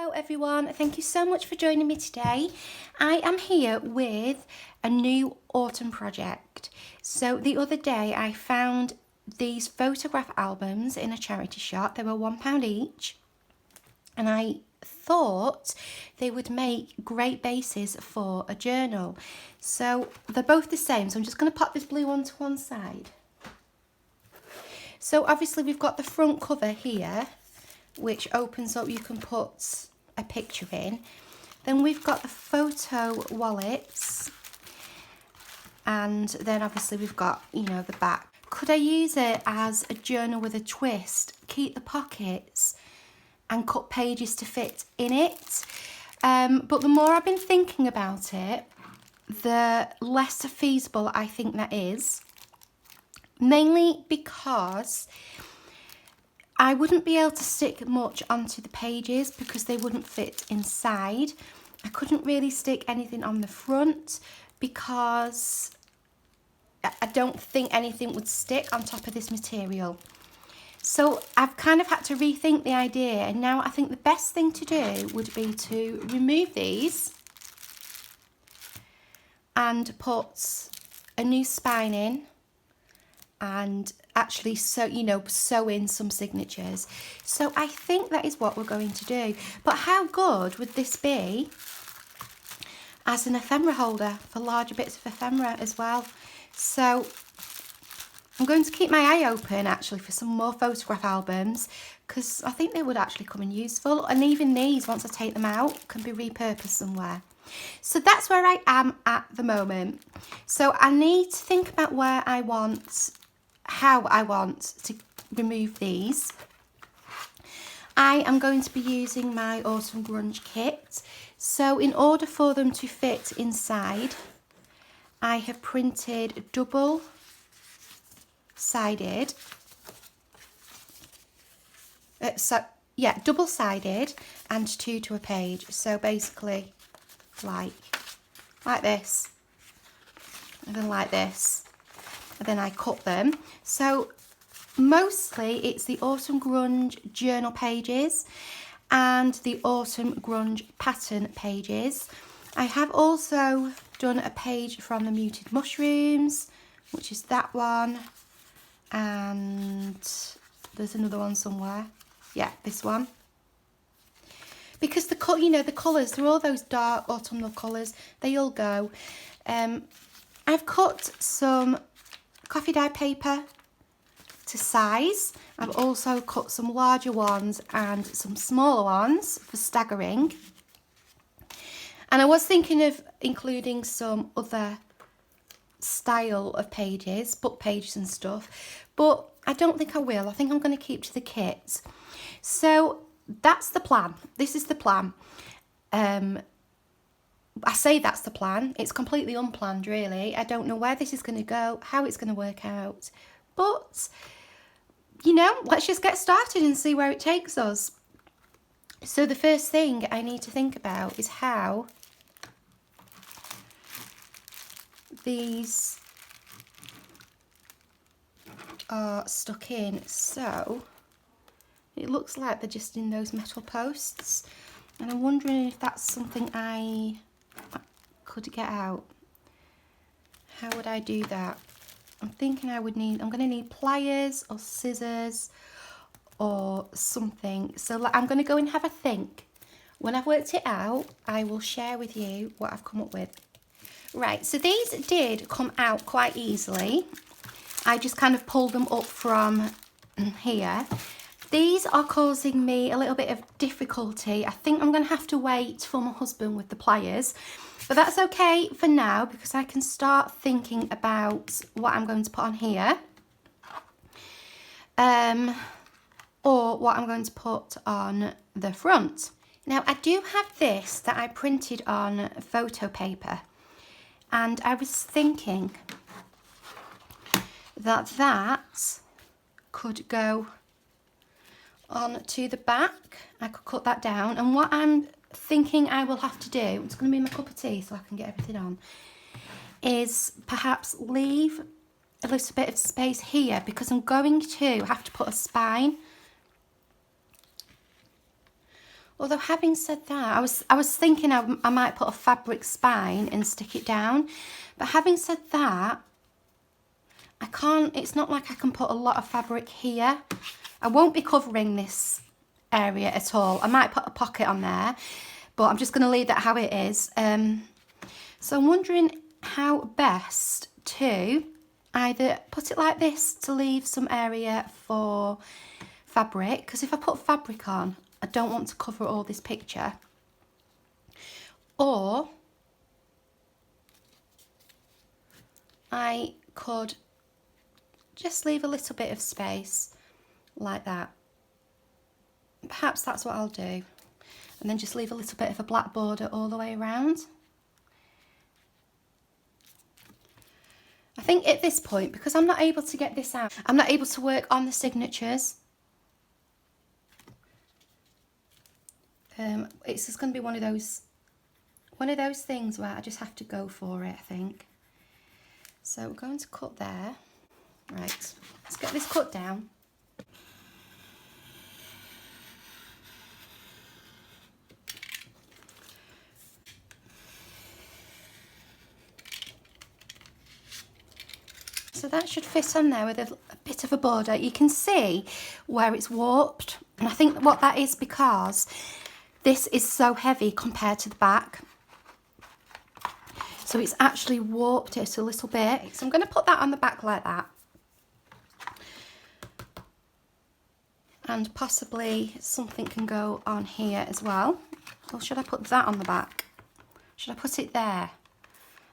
Hello everyone, thank you so much for joining me today. I am here with a new autumn project. So the other day I found these photograph albums in a charity shop. They were £1 each and I thought they would make great bases for a journal. So they're both the same, so I'm just going to pop this blue one to one side. So obviously we've got the front cover here, which opens up, you can put a picture in. Then we've got the photo wallets, and then obviously we've got, you know, the back. Could I use it as a journal with a twist, keep the pockets and cut pages to fit in it? But the more I've been thinking about it, the less feasible I think that is, mainly because I wouldn't be able to stick much onto the pages because they wouldn't fit inside. I couldn't really stick anything on the front because I don't think anything would stick on top of this material. So I've kind of had to rethink the idea, and now I think the best thing to do would be to remove these and put a new spine in and actually sew in some signatures. So I think that is what we're going to do. But how good would this be as an ephemera holder for larger bits of ephemera as well? So I'm going to keep my eye open actually for some more photograph albums, because I think they would actually come in useful, and even these, once I take them out, can be repurposed somewhere. So that's where I am at the moment. So I need to think about how I want to remove these. I am going to be using my Autumn Grunge kit. So in order for them to fit inside, I have printed double-sided, double-sided and 2 to a page. So basically like this, and then like this. And then I cut them. So mostly it's the Autumn Grunge journal pages and the Autumn Grunge pattern pages. I have also done a page from the Muted Mushrooms, which is that one, and there's another one somewhere. Yeah, this one. Because the colours, they're all those dark autumnal colours. They all go. I've cut some coffee dye paper to size. I've also cut some larger ones and some smaller ones for staggering. And I was thinking of including some other style of pages, book pages and stuff, but I don't think I will. I think I'm going to keep to the kit. So that's the plan. This is the plan. I say that's the plan. It's completely unplanned, really. I don't know where this is going to go, how it's going to work out. But, you know, let's just get started and see where it takes us. So the first thing I need to think about is how these are stuck in. So it looks like they're just in those metal posts. And I'm wondering if that's something I could get out. How would I do that? I'm thinking I'm going to need pliers or scissors or something. So I'm going to go and have a think. When I've worked it out, I will share with you what I've come up with. Right, so these did come out quite easily. I just kind of pulled them up from here. These are causing me a little bit of difficulty. I think I'm going to have to wait for my husband with the pliers. But that's okay for now, because I can start thinking about what I'm going to put on here. Or what I'm going to put on the front. Now, I do have this that I printed on photo paper. And I was thinking that could go on to the back. I could cut that down, and what I'm thinking I will have to do, it's going to be my cup of tea so I can get everything on, is perhaps leave a little bit of space here, because I'm going to have to put a spine Although having said that, I was thinking I might put a fabric spine and stick it down. But having said that, I can't, it's not like I can put a lot of fabric here. I won't be covering this area at all. I might put a pocket on there, but I'm just going to leave that how it is. So I'm wondering how best to either put it like this to leave some area for fabric, because if I put fabric on, I don't want to cover all this picture, or I could just leave a little bit of space like that. Perhaps that's what I'll do, and then just leave a little bit of a black border all the way around. I think at this point, because I'm not able to get this out, I'm not able to work on the signatures. It's just going to be one of those things where I just have to go for it, I think. So we're going to cut there. Right, let's get this cut down. So that should fit on there with a bit of a border. You can see where it's warped, and I think what that is because this is so heavy compared to the back. So it's actually warped it a little bit. So I'm going to put that on the back like that. And possibly something can go on here as well. Or should I put that on the back? Should I put it there?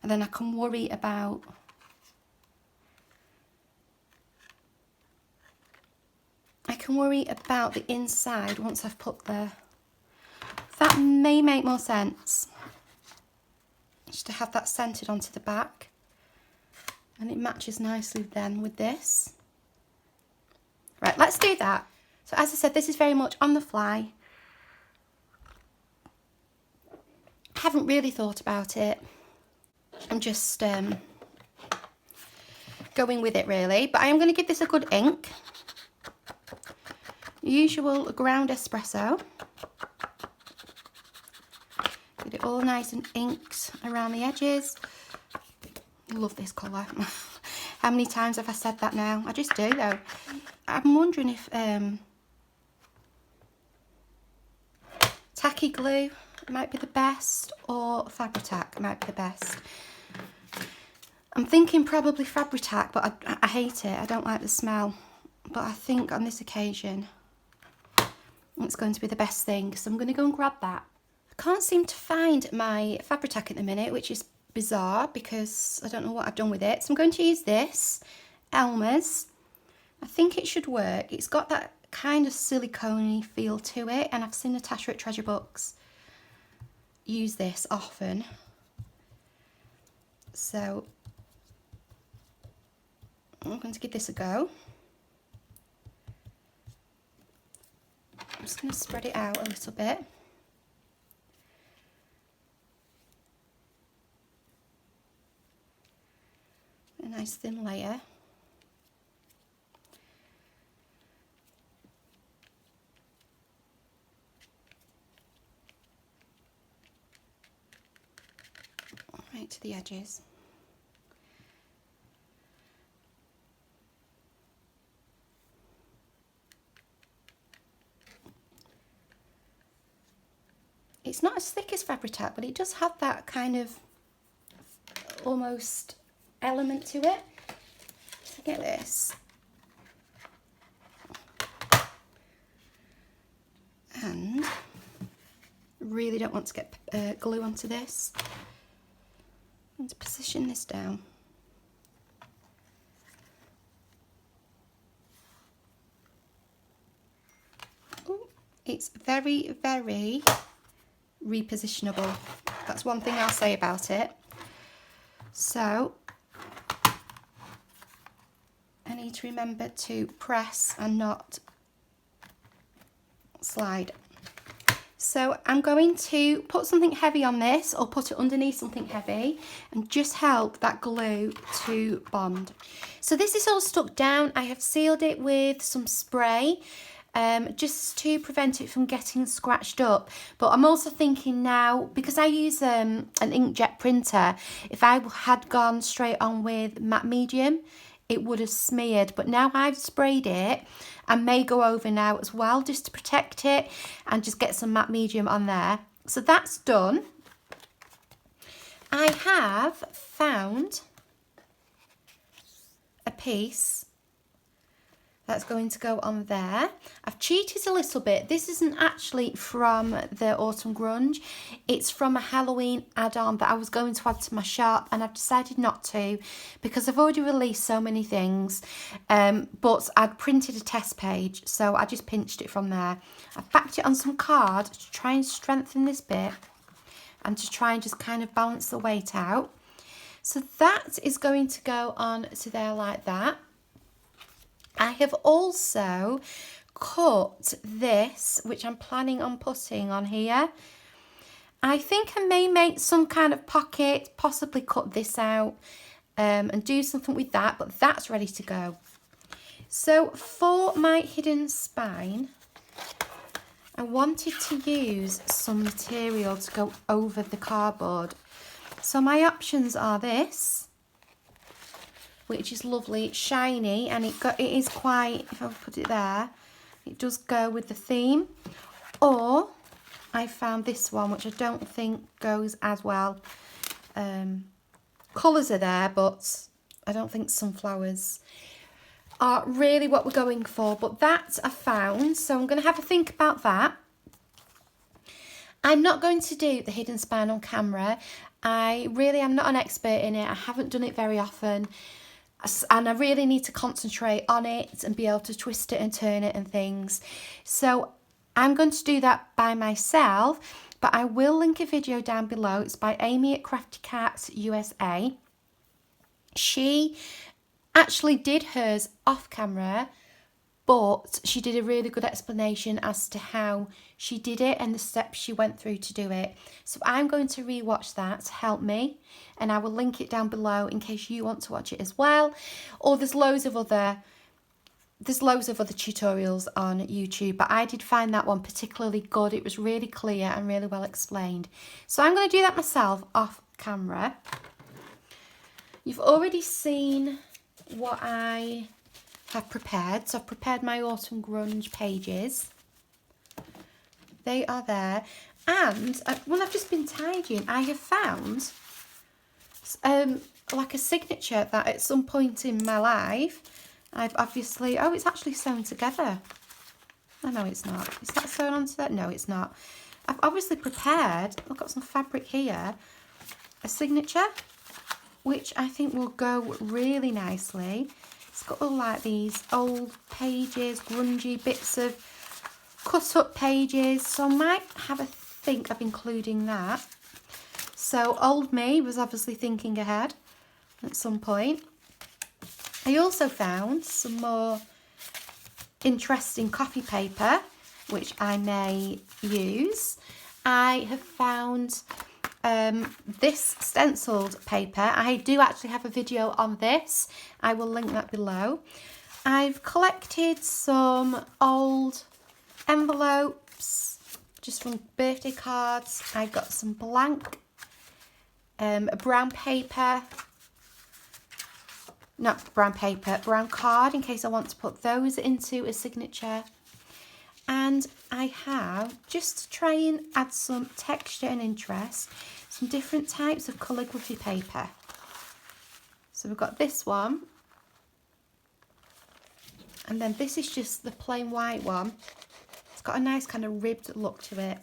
And then I can worry about... the inside once I've put the... That may make more sense. Just to have that centered onto the back. And it matches nicely then with this. Right, let's do that. So as I said, this is very much on the fly. I haven't really thought about it. I'm just going with it really. But I am going to give this a good ink. Usual ground espresso. Get it all nice and inked around the edges. Love this colour. How many times have I said that now? I just do though. I'm wondering if tacky glue might be the best, or Fabri-Tac might be the best. I'm thinking probably Fabri-Tac, but I hate it. I don't like the smell. But I think on this occasion it's going to be the best thing, so I'm going to go and grab that. I can't seem to find my Fabri-Tac at the minute, which is bizarre because I don't know what I've done with it. So I'm going to use this Elmer's. I think it should work. It's got that kind of silicone-y feel to it, and I've seen Natasha at Treasure Books use this often. So I'm going to give this a go. I'm just going to spread it out a little bit. A nice thin layer. Right to the edges. It's not as thick as Fabri-Tac, but it does have that kind of almost element to it. So get this. And really don't want to get glue onto this. I'm going to position this down. Ooh, it's very, very repositionable. That's one thing I'll say about it. So I need to remember to press and not slide. So I'm going to put something heavy on this, or put it underneath something heavy, and just help that glue to bond. So this is all stuck down. I have sealed it with some spray, just to prevent it from getting scratched up. But I'm also thinking now, because I use an inkjet printer, if I had gone straight on with matte medium, it would have smeared. But now I've sprayed it, I may go over now as well just to protect it and just get some matte medium on there. So that's done. I have found a piece that's going to go on there. I've cheated a little bit. This isn't actually from the Autumn Grunge. It's from a Halloween add-on that I was going to add to my shop, and I've decided not to because I've already released so many things. But I'd printed a test page, so I just pinched it from there. I've backed it on some card to try and strengthen this bit and to try and just kind of balance the weight out. So that is going to go on to there like that. I have also cut this, which I'm planning on putting on here. I think I may make some kind of pocket, possibly cut this out and do something with that, but that's ready to go. So for my hidden spine, I wanted to use some material to go over the cardboard. So my options are this, which is lovely, it's shiny, and it is quite, if I put it there, it does go with the theme. Or I found this one, which I don't think goes as well. Colours are there, but I don't think sunflowers are really what we're going for. But that I found, so I'm going to have a think about that. I'm not going to do the hidden spine on camera. I really am not an expert in it. I haven't done it very often. And I really need to concentrate on it and be able to twist it and turn it and things. So I'm going to do that by myself, but I will link a video down below. It's by Amy at Crafty Cat USA. She actually did hers off camera, but she did a really good explanation as to how she did it and the steps she went through to do it. So I'm going to rewatch that to help me, and I will link it down below in case you want to watch it as well. Or there's loads of other tutorials on YouTube, but I did find that one particularly good. It was really clear and really well explained. So I'm going to do that myself off camera. You've already seen what I have prepared. So I've prepared my Autumn Grunge pages. They are there. And when I've just been tidying, I have found like a signature that at some point in my life, I've obviously, oh, it's actually sewn together. Oh, no, it's not. Is that sewn onto that? No, it's not. I've obviously prepared, I've got some fabric here, a signature, which I think will go really nicely. It's got all like these old pages, grungy bits of cut up pages. So I might have a think of including that. So old me was obviously thinking ahead at some point. I also found some more interesting copy paper, which I may use. I have found this stenciled paper. I do actually have a video on this. I will link that below. I've collected some old envelopes just from birthday cards. I got some blank brown paper. Not brown paper, brown card in case I want to put those into a signature. And I have, just to try and add some texture and interest, some different types of calligraphy paper. So we've got this one. And then this is just the plain white one. It's got a nice kind of ribbed look to it.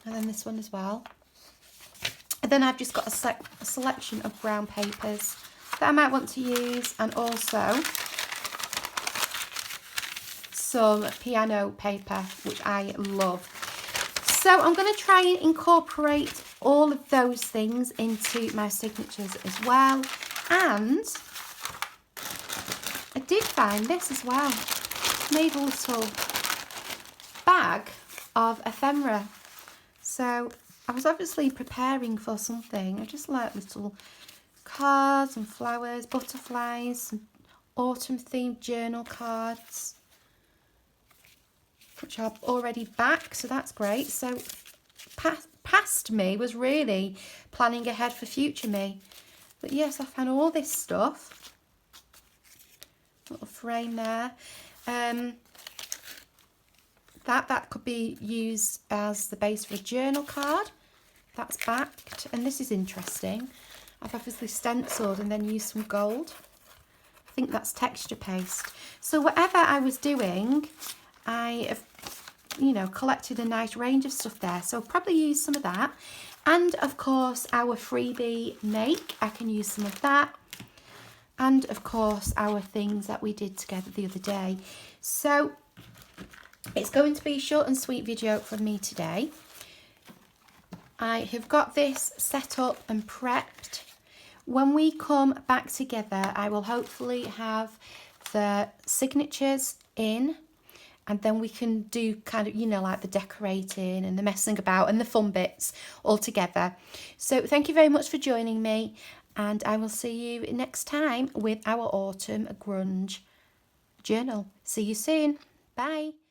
And then this one as well. And then I've just got a selection of brown papers that I might want to use, and also some piano paper, which I love. So I'm going to try and incorporate all of those things into my signatures as well. And I did find this as well. Made a little bag of ephemera. So I was obviously preparing for something. I just like little cards and flowers, butterflies, and autumn themed journal cards. which are already back, so that's great. So past me was really planning ahead for future me. But yes, I found all this stuff. Little frame there. That could be used as the base for a journal card. That's backed, and this is interesting. I've obviously stenciled and then used some gold. I think that's texture paste. So whatever I was doing, I have, you know, collected a nice range of stuff there. So I'll probably use some of that. And of course, our freebie make, I can use some of that. And of course, our things that we did together the other day. So it's going to be a short and sweet video from me today. I have got this set up and prepped. When we come back together, I will hopefully have the signatures in, and then we can do kind of, you know, like the decorating and the messing about and the fun bits all together. So thank you very much for joining me, and I will see you next time with our Autumn Grunge journal. See you soon. Bye.